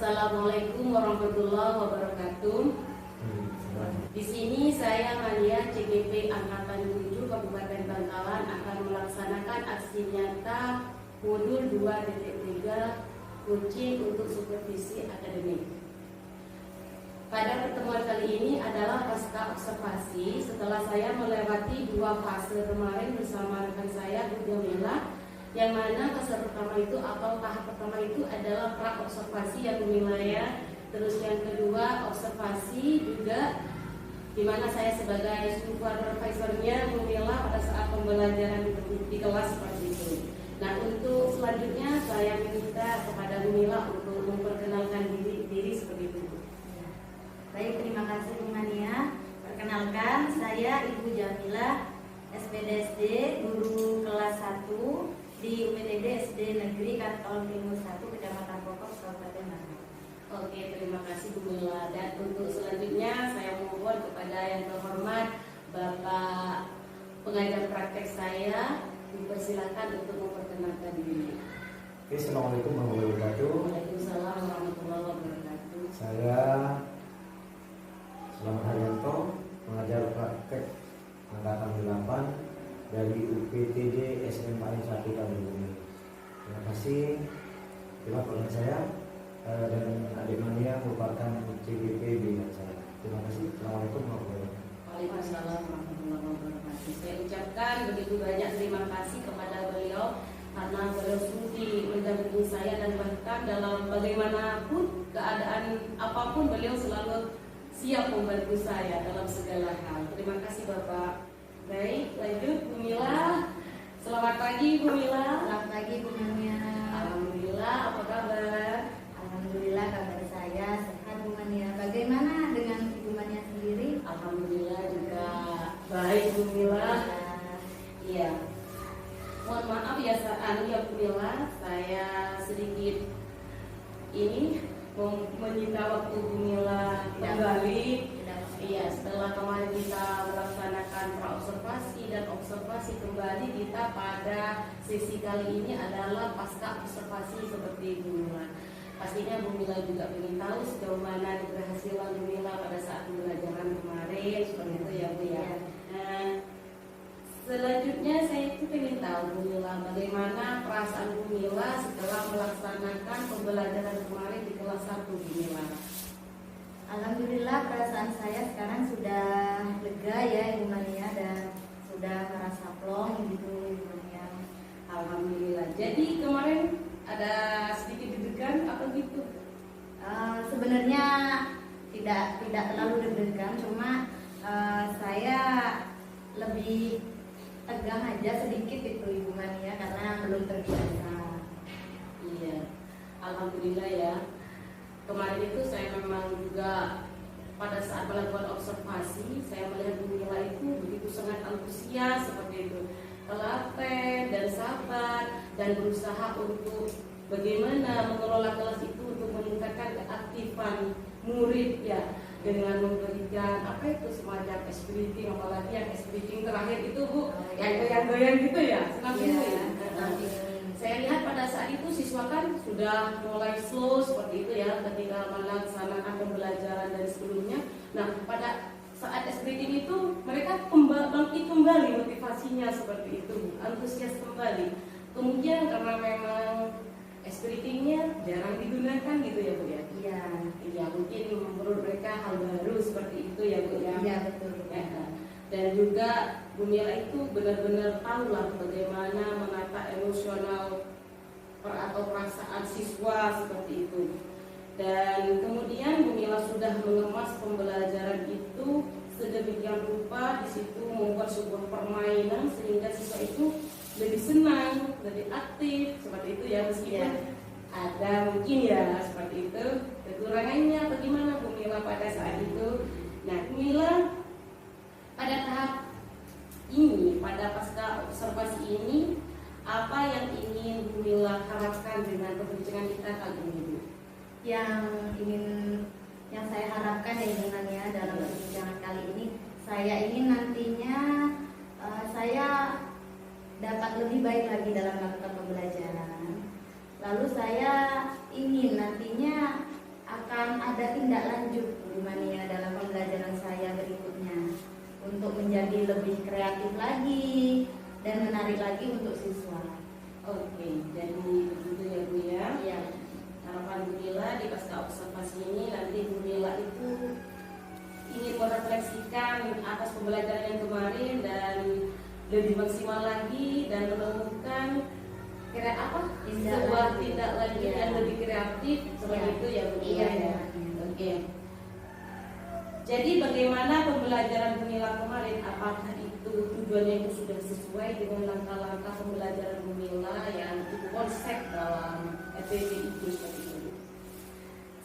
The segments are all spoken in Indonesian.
Assalamualaikum warahmatullahi wabarakatuh. Di sini saya Malia CGP Angkatan 7 Kabupaten Bangkalan akan melaksanakan aksi nyata modul 2.3 coaching untuk supervisi akademik. Pada pertemuan kali ini adalah pasca observasi setelah saya melewati 2 fase kemarin bersama rekan saya Bu Jamila, yang mana fase pertama itu atau tahap pertama itu adalah pra observasi yang wilayah, terus yang kedua observasi juga, di mana saya sebagai supervisornya memilah pada saat pembelajaran di kelas seperti itu. Nah, untuk selanjutnya saya minta kepada Mila untuk memperkenalkan diri seperti itu. Baik, terima kasih Bu Mania. Perkenalkan, saya Ibu Jamila, SPDSD, guru kelas 1 di UPTD SD Negeri Kantol Timur 1, Kecamatan Pokok, Kabupaten Bangkalan. Oke, terima kasih Bu Mila. Dan untuk selanjutnya saya mohon kepada yang terhormat Bapak pengajar praktek saya, dipersilakan untuk memperkenalkan diri. Oke, Assalamualaikum warahmatullahi wabarakatuh. Waalaikumsalam warahmatullahi wabarakatuh. Saya Selamat Haryanto, pengajar praktek angkatan 8 dari UPTD SMA 1 Kabupaten. Terima kasih. Terima kasih saya dan adik Mania merupakan CGP dengan saya. Terima kasih. Assalamualaikum warahmatullahi wabarakatuh. Waalaikumsalam warahmatullahi wabarakatuh. Saya ucapkan begitu banyak terima kasih kepada beliau karena beliau sudi mendampingi saya, dan bahkan dalam bagaimanapun keadaan apapun beliau selalu siap membantu saya dalam segala hal. Terima kasih Bapak. Baik, lanjut Bu Mila. Selamat pagi Bu Mila. Selamat pagi Bu Mania. Alhamdulillah, apa kabar? Alhamdulillah kabar saya sehat Bu Mania. Bagaimana dengan Ibu Mania sendiri? Alhamdulillah juga baik Bu Mila. Iya. Mohon maaf ya Bu Mila, saya sedikit ini menyita waktu Bu Mila kembali. Iya, setelah kemarin kita melaksanakan pra-observasi dan observasi kembali, kita pada sesi kali ini adalah pasca observasi seperti Bu Mila. Pastinya Bu Mila juga ingin tahu sejauh mana keberhasilan Bu Mila pada saat pembelajaran kemarin, seperti itu ya Bu ya. Nah, selanjutnya saya itu ingin tahu Bu Mila, bagaimana perasaan Bu Mila setelah melaksanakan pembelajaran kemarin di kelas 1 Bu Mila. Alhamdulillah perasaan saya sekarang sudah lega ya Ibu Mania, dan sudah merasa plong gitu Ibu Mania. Alhamdulillah. Jadi kemarin ada sedikit deg-degan apa gitu? Sebenarnya tidak terlalu deg-degan, cuma saya lebih tegang aja sedikit itu Ibu Mania karena belum terbiasa. Iya. Alhamdulillah ya. Kemarin itu saya memang juga pada saat melakukan observasi, saya melihat Bu Mila itu begitu sangat antusias seperti itu, telaten dan sabar, dan berusaha untuk bagaimana mengelola kelas itu untuk meningkatkan keaktifan murid ya, dengan memberikan apa itu semacam spiriting, apalagi yang spiriting terakhir itu Bu, yang goyang-goyang gitu ya, senang gitu ya. Saya lihat pada saat itu siswa kan sudah mulai slow seperti itu ya ketika melaksanakan pembelajaran dari sebelumnya. Nah, pada saat spiriting itu mereka bangkit kembali motivasinya seperti itu, antusias kembali. Kemudian karena memang espiritingnya jarang digunakan gitu ya Bu ya. Iya. Ya mungkin menurut mereka hal baru seperti itu ya Bu ya. Iya betul. Ya, dan juga Bu Mila itu benar-benar tahu lah bagaimana menata emosional atau perasaan siswa seperti itu. Dan kemudian Bu Mila sudah mengemas pembelajaran itu sedemikian rupa, di situ membuat sebuah permainan sehingga siswa itu lebih senang, lebih aktif seperti itu ya, meskipun ada mungkin ya seperti itu kekurangannya. Bagaimana Bu Mila pada saat itu? Nah, Bu Mila pada tahap ini, pada pasca observasi ini, apa yang ingin Bu Mila harapkan dengan perbincangan kita kali ini Bu? Yang saya harapkan ya dengan ya dalam perbincangan kali ini, saya ingin nantinya saya dapat lebih baik lagi dalam melakukan pembelajaran. Lalu saya ingin nantinya akan ada tindak lanjut gimana ya dalam pembelajaran saya berikutnya untuk menjadi lebih kreatif lagi dan menarik lagi untuk siswa. Oke, jadi begitu ya Bu ya. Iya. Harapan Bu Mila di pasca observasi ini nanti Bu Mila itu ingin merefleksikan atas pembelajaran yang kemarin dan lebih maksimal lagi dan menemukan sebuah tindak lanjut yang lebih kreatif seperti itu ya Bu Mila ya. Oke. Jadi bagaimana pembelajaran Bu Mila kemarin? Apakah itu tujuannya itu sudah sesuai dengan langkah-langkah pembelajaran Bu Mila yang itu konsep dalam EPD itu seperti itu?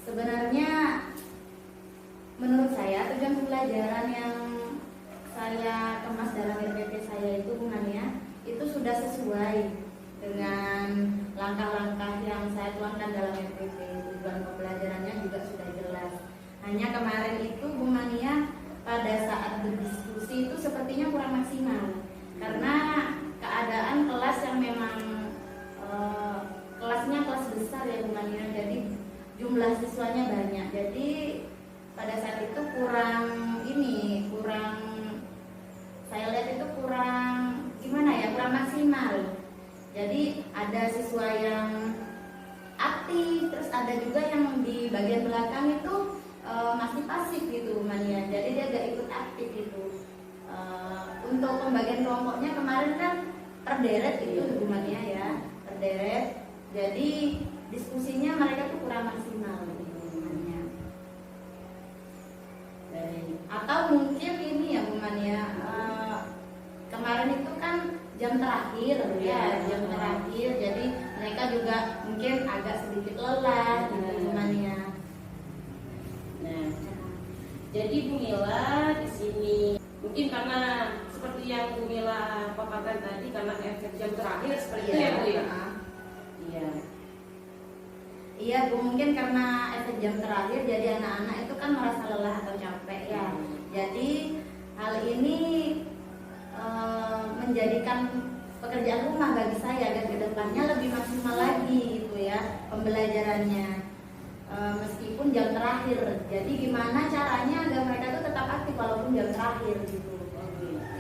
Sebenarnya menurut saya tujuan pembelajaran yang saya kemas dalam RPP saya itu bunganya itu sudah sesuai dengan langkah-langkah yang saya tuangkan dalam RPP. Tujuan pembelajarannya juga sudah jelas. Hanya kemarin itu Bu Mania pada saat berdiskusi itu sepertinya kurang maksimal karena keadaan kelas yang memang kelasnya kelas besar ya Bu Mania, jadi jumlah siswanya banyak. Jadi pada saat itu saya lihat itu kurang gimana ya, kurang maksimal. Jadi ada siswa yang aktif, terus ada juga yang di bagian belakang itu masih pasif gitu mania. Jadi dia gak ikut aktif gitu. Untuk pembagian kelompoknya kemarin kan terderet gitu Bu Mania ya, terderet. Jadi diskusinya mereka tuh kurang maksimal gitu Mania. Atau mungkin ini ya Bu Mania, kemarin itu kan jam terakhir ya, jam terakhir. Jadi mereka juga mungkin agak sedikit lelah gitu Bu Mania. Nah, jadi Bu Mila di sini mungkin karena seperti yang Bu Mila paparkan tadi, karena efek jam terakhir seperti itu ya Bu ya. Iya. Iya Bu, mungkin karena efek jam terakhir jadi anak-anak itu kan merasa lelah atau capek ya. Jadi hal ini menjadikan pekerjaan rumah bagi saya dan kedepannya lebih maksimal lagi gitu ya pembelajarannya. Meskipun jam terakhir, jadi gimana caranya agar mereka tuh tetap aktif walaupun jam terakhir gitu.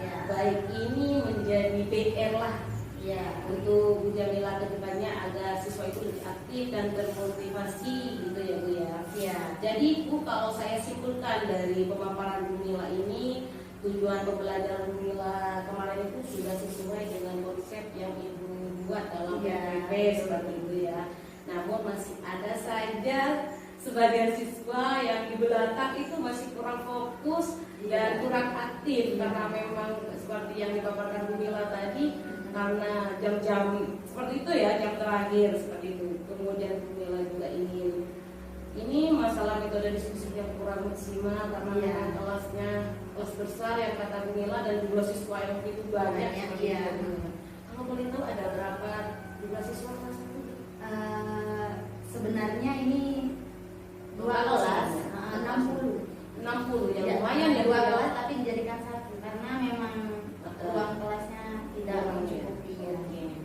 Ya. Baik, ini menjadi PR lah ya untuk Bu Jamila kedepannya agar siswa itu lebih aktif dan termotivasi gitu ya Bu ya. Ya. Jadi Bu, kalau saya simpulkan dari pemaparan Bu Mila ini, tujuan pembelajaran Bu Mila kemarin itu sudah sesuai dengan konsep yang Ibu buat dalam PPP seperti itu ya. Namun masih ada saja sebagian siswa yang di belakang itu masih kurang fokus dan kurang aktif karena memang seperti yang dipaparkan Bu Mila tadi, karena jam-jam seperti itu ya, jam terakhir seperti itu. Kemudian Bu Mila juga ini masalah metode diskusi yang kurang maksimal karena memang kelas besar yang kata Bu Mila dan jumlah siswa yang begitu banyak. Kalau boleh tahu ada berapa jumlah siswa kelas itu? Sebenarnya ini 2 kelas 60 ya, lumayan ya 2 kelas tapi dijadikan 1 karena memang ruang kelasnya tidak mencukupi ya.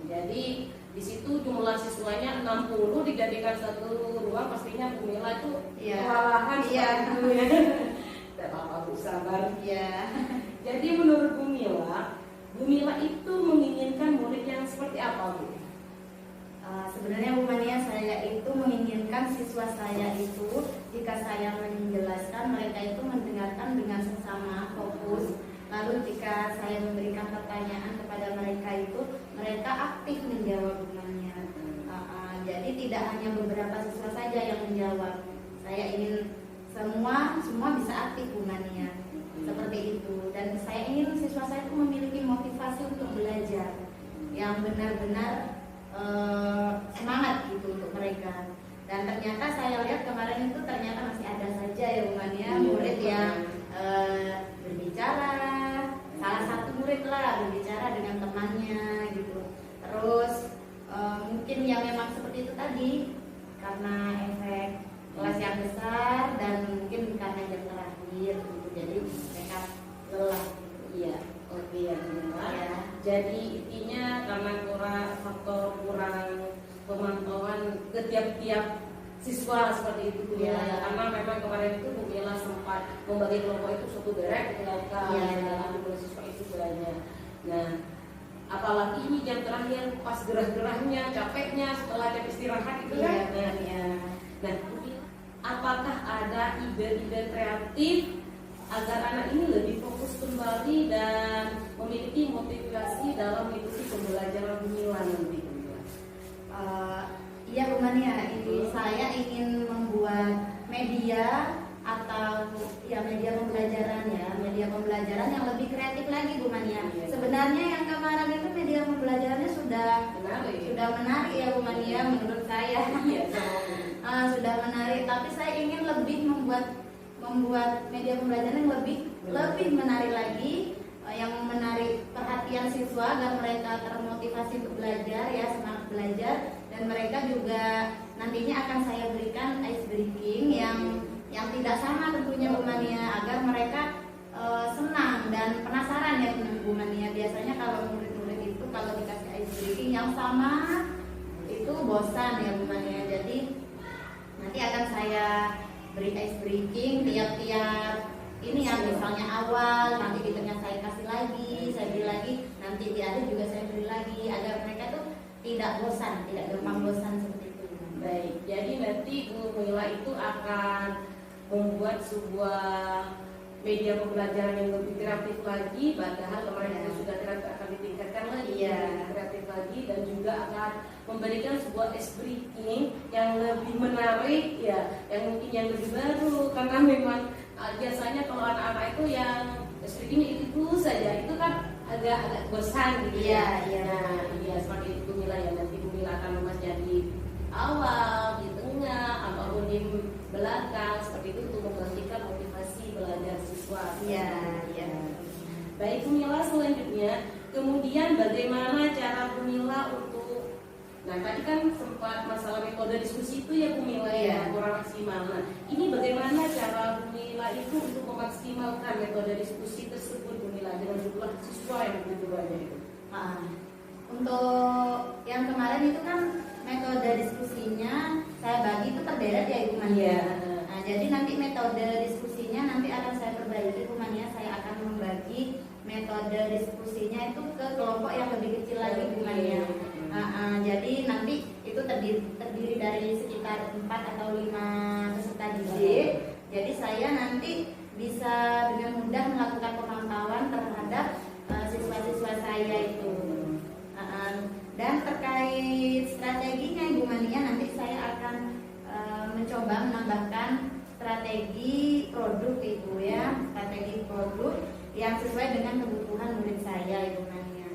Jadi di situ jumlah siswanya 60 dijadikan 1 ruang, pastinya Bu Mila itu kewalahan ya. Tidak apa-apa Bu, sabar ya. Jadi menurut Bu Mila itu menginginkan murid yang seperti apa Bu? Sebenarnya Bu Mania menginginkan siswa saya itu jika saya menjelaskan mereka itu mendengarkan dengan sesama fokus. Lalu jika saya memberikan pertanyaan kepada mereka itu mereka aktif menjawab semuanya. Jadi tidak hanya beberapa siswa saja yang menjawab. Saya ingin semua bisa aktif hubungannya seperti itu. Dan saya ingin siswa saya itu memiliki motivasi untuk belajar yang benar-benar semangat gitu untuk mereka. Dan ternyata saya lihat kemarin itu ternyata masih ada saja ya hubungannya murid yang berbicara, salah satu murid lah berbicara dengan temannya gitu. Terus mungkin yang memang seperti itu tadi karena efek kelas yang besar dan mungkin karena jam terakhir gitu. Jadi mereka lelah. Iya, oke ya Bu. Jadi intinya karena faktor kurang pemantauan ke tiap-tiap siswa seperti itu Bu ya. Karena memang kemarin itu Bu Mila sempat membagi kelompok itu suatu derek dalam siswa itu banyak. Nah, apalagi ini jam terakhir pas gerah-gerahnya, capeknya setelah jam istirahat itu kan. Nah, apakah ada ide-ide kreatif agar anak ini lebih fokus kembali dan memiliki motivasi dalam mengikuti pembelajaran Bu Mila nanti? Iya Bu Mania, ini saya ingin membuat media atau ya media pembelajaran yang lebih kreatif lagi Bu Mania. Sebenarnya yang kemarin itu media pembelajarannya sudah menarik ya Bu Mania menurut saya. Sudah menarik, tapi saya ingin lebih membuat media pembelajaran yang lebih menarik lagi, yang menarik perhatian siswa agar mereka termotivasi untuk belajar ya, semangat belajar. Dan mereka juga nantinya akan saya berikan ice breaking yang tidak sama tentunya Bu Mania, agar mereka senang dan penasaran ya Bu Mania. Biasanya kalau murid-murid itu kalau dikasih ice breaking yang sama itu bosan ya Bu Mania. Jadi nanti akan saya beri ice breaking tiap-tiap ini yang misalnya awal, nanti di tengah saya kasih lagi, saya beri lagi, nanti di akhir juga saya beri lagi agar mereka tuh tidak bosan, tidak gampang bosan seperti itu. Baik, jadi nanti Bu Mila itu akan membuat sebuah media pembelajaran yang lebih kreatif lagi, padahal kemarin itu sudah kreatif, akan ditingkatkan lagi kreatif lagi, dan juga akan memberikan sebuah ice breaking yang lebih menarik ya, yang mungkin yang lebih baru, karena memang biasanya kalau anak-anak itu yang ice breaking itu saja itu kan agak bosan gitu ya. Nah, iya seperti itu Bu Mila ya, nanti Bu Mila akan mengemasnya di awal, di tengah, ataupun di belakang seperti itu untuk menggantikan motivasi belajar siswa. Baik Bu Mila, selanjutnya kemudian bagaimana cara Bu Mila untuk, nah tadi kan sempat masalah metode diskusi itu ya Bu Mila ya, kurang maksimal. Nah, ini bagaimana cara Bu Mila itu untuk memaksimalkan metode diskusi tersebut Bu Mila dengan jumlah siswa yang begitu banyak itu? Untuk yang kemarin itu kan metode diskusinya saya bagi itu terderet ya Ibu Mania. Nah, jadi nanti metode diskusinya nanti akan saya perbaiki Ibu Mania. Saya akan membagi metode diskusinya itu ke kelompok yang lebih kecil lagi Ibu Mania. Jadi nanti itu terdiri dari sekitar 4 atau 5 peserta didik. Jadi saya nanti bisa dengan mudah melakukan pemantauan terhadap siswa-siswa saya itu. Dan terkait strateginya Ibu Mania, nanti saya akan mencoba menambahkan strategi produk itu ya, strategi produk yang sesuai dengan kebutuhan murid saya Ibu Mania.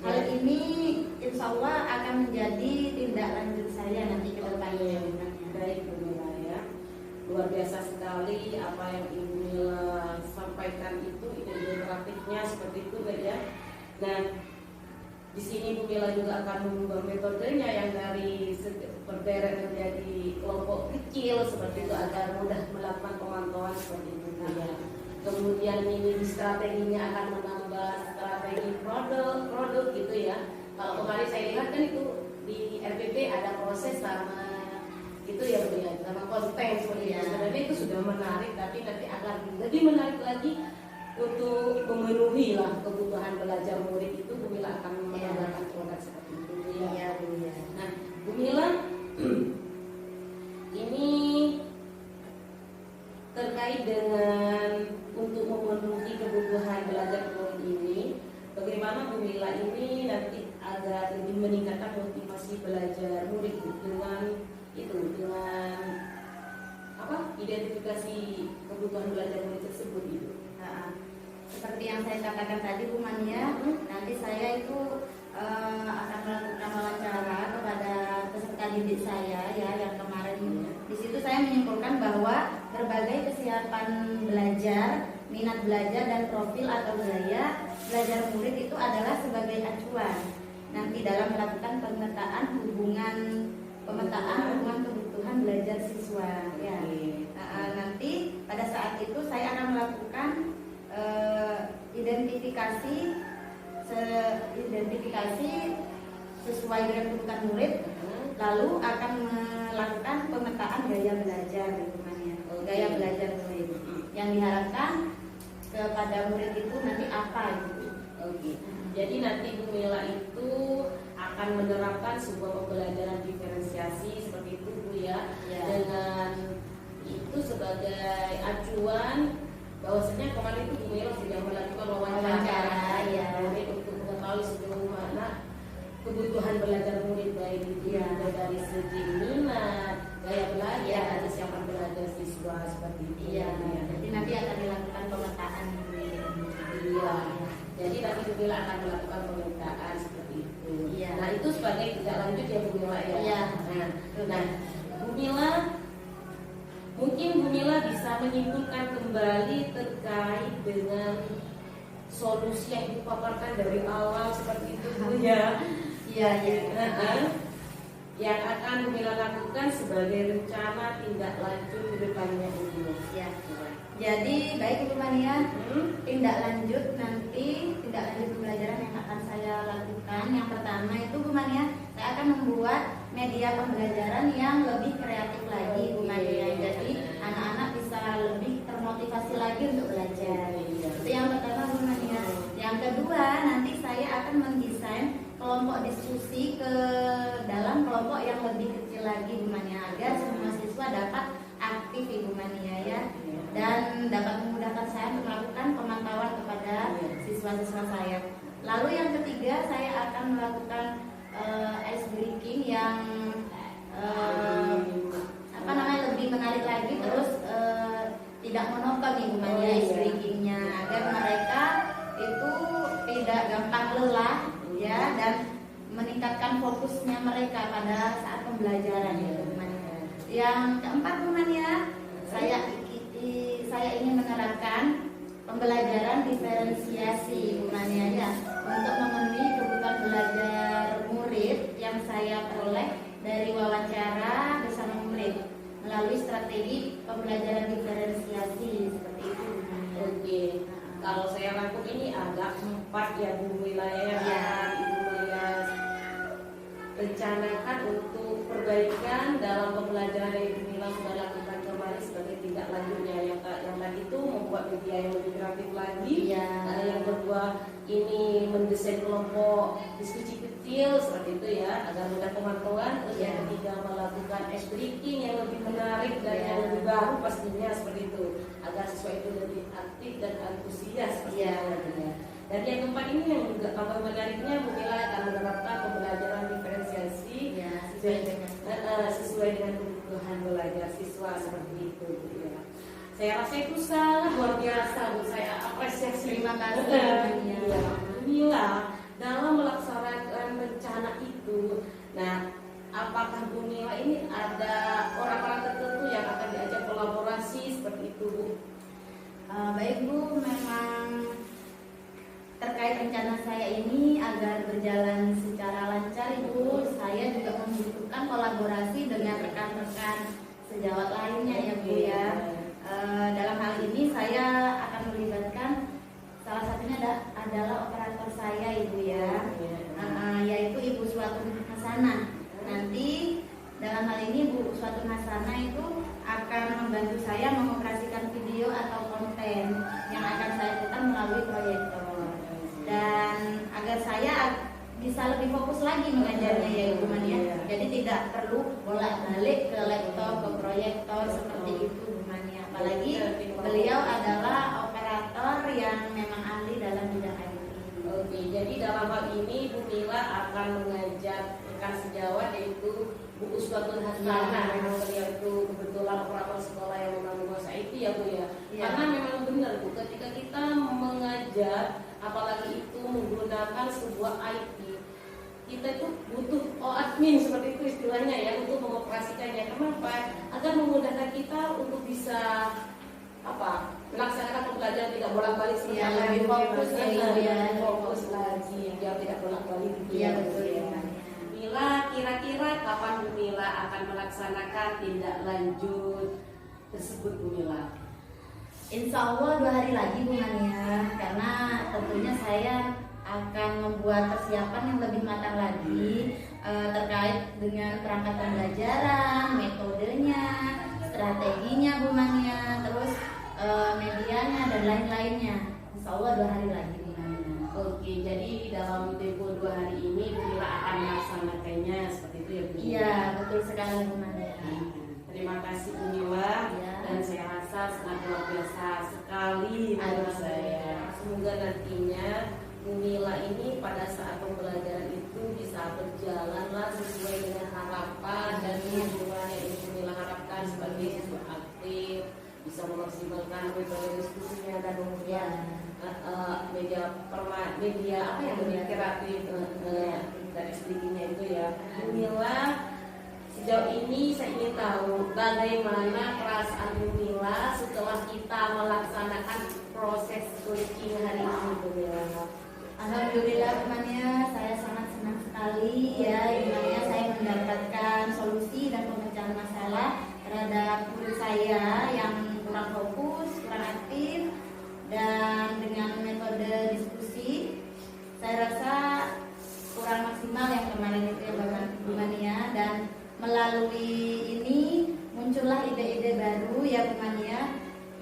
Hal ini insya Allah akan menjadi tindak lanjut saya nanti ke depannya Ibu Mania. Baik Bu Mila ya, luar biasa sekali apa yang Ibu Mila sampaikan itu, ide kreatifnya seperti itu ya. Nah, di sini Bu Mila juga akan mengubah metodenya yang dari berderet menjadi kelompok kecil seperti itu agar mudah melakukan pemantauan seperti itu ya. Kemudian ini strateginya akan menambah strategi produk gitu ya. Kalau kemarin saya lihat kan itu di RPP ada proses sama itu ya Bu ya, sama konten seperti itu. Sebenarnya itu sudah menarik, tapi nanti akan lebih menarik lagi untuk memenuhi lah kebutuhan belajar murid itu. Bu Mila akan menambahkan produk seperti itu ya. Bu ya. Nah Bu Mila, Mila ini nanti agar lebih meningkatkan motivasi belajar murid dengan identifikasi kebutuhan belajar murid tersebut itu. Nah, seperti yang saya katakan tadi Bu Mania, nanti saya itu akan melakukan wawancara kepada peserta didik saya ya yang kemarin. Di situ saya menyimpulkan bahwa berbagai kesiapan belajar, minat belajar dan profil atau gaya belajar murid itu adalah sebagai acuan nanti dalam melakukan pemetaan hubungan kebutuhan belajar siswa ya. Nanti pada saat itu saya akan melakukan identifikasi sesuai dengan kebutuhan murid, lalu akan melakukan pemetaan gaya belajar gaya belajar murid yang diharapkan kepada murid itu nanti apa gitu. Oke. Jadi nanti Bu Mila itu akan menerapkan sebuah pembelajaran diferensiasi seperti itu Bu ya. Dengan itu sebagai acuan bahwasanya kemarin itu Bu Mila sudah melakukan wawancara ya untuk mengetahui sejauh mana kebutuhan belajar murid baik itu dari segi minat, gaya belajar, dan kesiapan belajar siswa seperti itu. Iya. Jadi nanti akan dilakukan pemetaan. Iya. Jadi nanti Bu Mila akan melakukan pemetaan seperti itu. Iya. Nah itu sebagai tindak lanjut ya Bu Mila ya. Iya. Nah Bu Mila, mungkin Bu Mila bisa menyimpulkan kembali terkait dengan solusi yang dipaparkan dari awal seperti itu Bu ya. Iya. Yang akan Bu Mila lakukan sebagai rencana tindak lanjut ke depannya Bu. Ya. Jadi baik Bu Mania, tindak lanjut pembelajaran yang akan saya lakukan. Yang pertama itu Bu Mania, saya akan membuat media pembelajaran yang lebih kreatif lagi Bu Mania. Jadi anak-anak bisa lebih termotivasi lagi untuk belajar. Itu yang pertama Bu Mania. Yang kedua, nanti saya akan mendesain kelompok diskusi ke dalam kelompok yang lebih kecil lagi Bu Mania, agar semua siswa dapat aktif Ibu Mania ya, dan dapat memudahkan saya untuk melakukan pemantauan kepada siswa-siswa saya. Lalu yang ketiga, saya akan melakukan ice breaking yang lebih menarik lagi, terus tidak monoton Ibu Mania ice breakingnya, agar mereka itu tidak gampang lelah ya, dan meningkatkan fokusnya mereka pada saat pembelajaran ya Bu Mania. Yang keempat Bu Mania, saya ingin menerapkan pembelajaran diferensiasi Bu Mania ya, untuk memenuhi kebutuhan belajar murid yang saya peroleh dari wawancara bersama murid melalui strategi pembelajaran diferensiasi seperti itu Bu Mania. Oke. Kalau saya rangkum ini agak 4 ya Bu Mila ya. Ibu Mila rencanakan untuk perbaikan dalam pembelajaran yang Ibu Mila sudah lakukan kemarin sebagai tindak lanjutnya. Yang tadi itu membuat media yang lebih kreatif lagi. Yang kedua ini mendesain kelompok diskusi kecil seperti itu ya, agar mudah pemantauan. Terus yang ketiga melakukan ice breaking yang lebih menarik dan yang lebih baru pastinya seperti itu, agar siswa itu lebih aktif dan antusias pastinya. Dan yang keempat ini yang juga kabar menariknya, Bu Mila akan menerapkan pembelajaran diferensiasi sesuai dengan kebutuhan belajar siswa seperti itu ya. Saya rasa itu sangat luar biasa Bu, saya apresiasi. Terima kasih Bu Mila dalam melaksanakan rencana itu. Nah, apakah Bu Mila ini ada orang-orang tertentu yang akan diajak kolaborasi seperti itu Bu? Baik Bu, memang terkait rencana saya ini agar berjalan secara lancar Ibu, saya juga membutuhkan kolaborasi dengan rekan-rekan sejawat lainnya ya Bu ya. Dalam hal ini saya akan melibatkan salah satunya adalah operator saya Ibu ya, yaitu Ibu Suatun Hasanah. Nanti dalam hal ini Bu Suatun Hasanah itu akan membantu saya mengoperasikan video atau konten yang akan saya putar melalui proyektor, dan agar saya bisa lebih fokus lagi mengajarnya ya Ibu Mania. Jadi tidak perlu bolak-balik ke laptop, ke proyektor seperti itu Bu Mania. Apalagi beliau adalah operator yang memang ahli dalam bidang IT. Oke, jadi dalam hal ini Bu Mila akan mengajak rekan sejawat yaitu Bu Uswatun Hasanah. Memang beliau itu kebetulan operator sekolah yang memang menguasai IT ya Bu ya. Karena memang benar Bu, ketika kita mengajar apalagi itu menggunakan sebuah IT, kita itu butuh admin seperti itu istilahnya ya untuk mengoperasikannya. Kenapa? Agar memudahkan kita untuk bisa melaksanakan pembelajaran tidak bolak-balik lebih fokus fokus lagi biar tidak bolak-balik Betul ya. Mila, kira-kira kapan Bu Mila akan melaksanakan tindak lanjut tersebut Bu Mila? Insya Allah 2 hari lagi Bu Mania, karena tentunya saya akan membuat persiapan yang lebih matang lagi terkait dengan perangkat pembelajaran, metodenya, strateginya Bu Mania, terus medianya dan lain-lainnya. Insya Allah 2 hari lagi Bu Mania. Oke, jadi dalam tempo 2 hari ini Bu Mila akan melaksanakannya seperti itu ya Bu? Iya, betul sekali Bu Mania. Terima kasih Bu Mila Ya. dan saya rasa sangat luar biasa sekali menurut saya. Semoga nantinya Bu Mila ini pada saat pembelajaran itu bisa berjalanlah sesuai dengan harapan dan tujuan yang Bu Mila harapkan sebagai siswa aktif, bisa memaksimalkan metode diskusinya dan kemudian media apa yang lebih kreatif dari sedikitnya itu ya. Bu Mila, sejauh ini saya ingin tahu bagaimana perasaan Bu Mila setelah kita melaksanakan proses coaching hari ini Bu Mila. Alhamdulillah Bu Mania, saya sangat senang sekali ya Bu Mania, saya mendapatkan solusi dan pemecahan masalah terhadap guru saya yang kurang fokus, kurang aktif, dan dengan metode diskusi saya rasa kurang maksimal yang kemarin itu ya Bu Mania, dan melalui ini muncullah ide-ide baru ya Bu Mania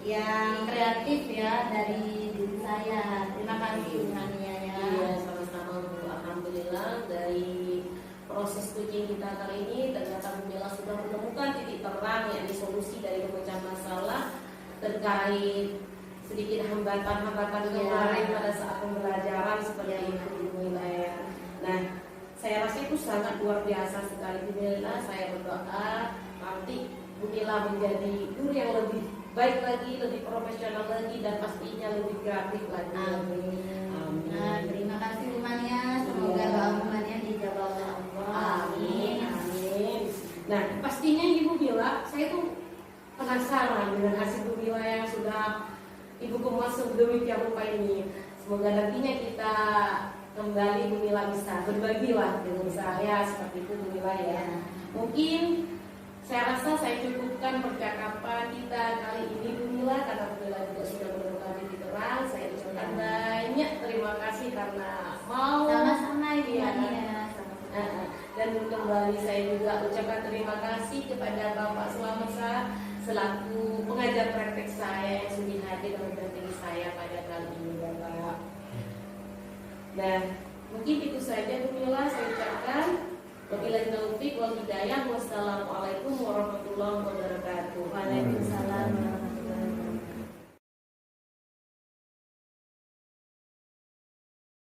yang kreatif ya dari diri saya. Terima kasih Bu Mania ya. Iya, sama-sama Bu. Alhamdulillah dari proses coaching kita kali ini ternyata Bu Mila sudah menemukan titik terang yakni solusi dari pemecah masalah terkait sedikit hambatan-hambatan kemarin pada saat pembelajaran seperti itu Bu Mila ya. Nah, saya rasa itu sangat luar biasa sekali Bu Mila. Saya berdoa nanti Bu Mila menjadi guru yang lebih baik lagi, lebih profesional lagi, dan pastinya lebih kreatif lagi. Amin. Nah, terima kasih Bu Mania. Semoga doa Bu Mania dijawab oleh Allah. Amin. Amin. Nah, pastinya Ibu Mila, saya tuh penasaran dengan hasil Bu Mila yang sudah Ibu kemas sedemikian rupa ini. Semoga nantinya kita kembali Bu Mila bisa berbagi lah dengan saya seperti itu Bu Mila ya. Mungkin saya rasa saya cukupkan percakapan kita kali ini Bu Mila, karena Bu Mila juga sudah menemukan titik terang. Saya ucapkan banyak terima kasih karena mau Sama-sama Ibu Iya. Mania. Dan kembali saya juga ucapkan terima kasih kepada Bapak Selamat selaku pengajar praktek saya yang sudah hadir dan mendampingi saya pada kali ini Bapak. Dan mungkin itu saja Bu Mila saya ucapkan. Wabillahi taufiq wal hidayah. Wassalamualaikum warahmatullahi wabarakatuh. Waalaikumsalam.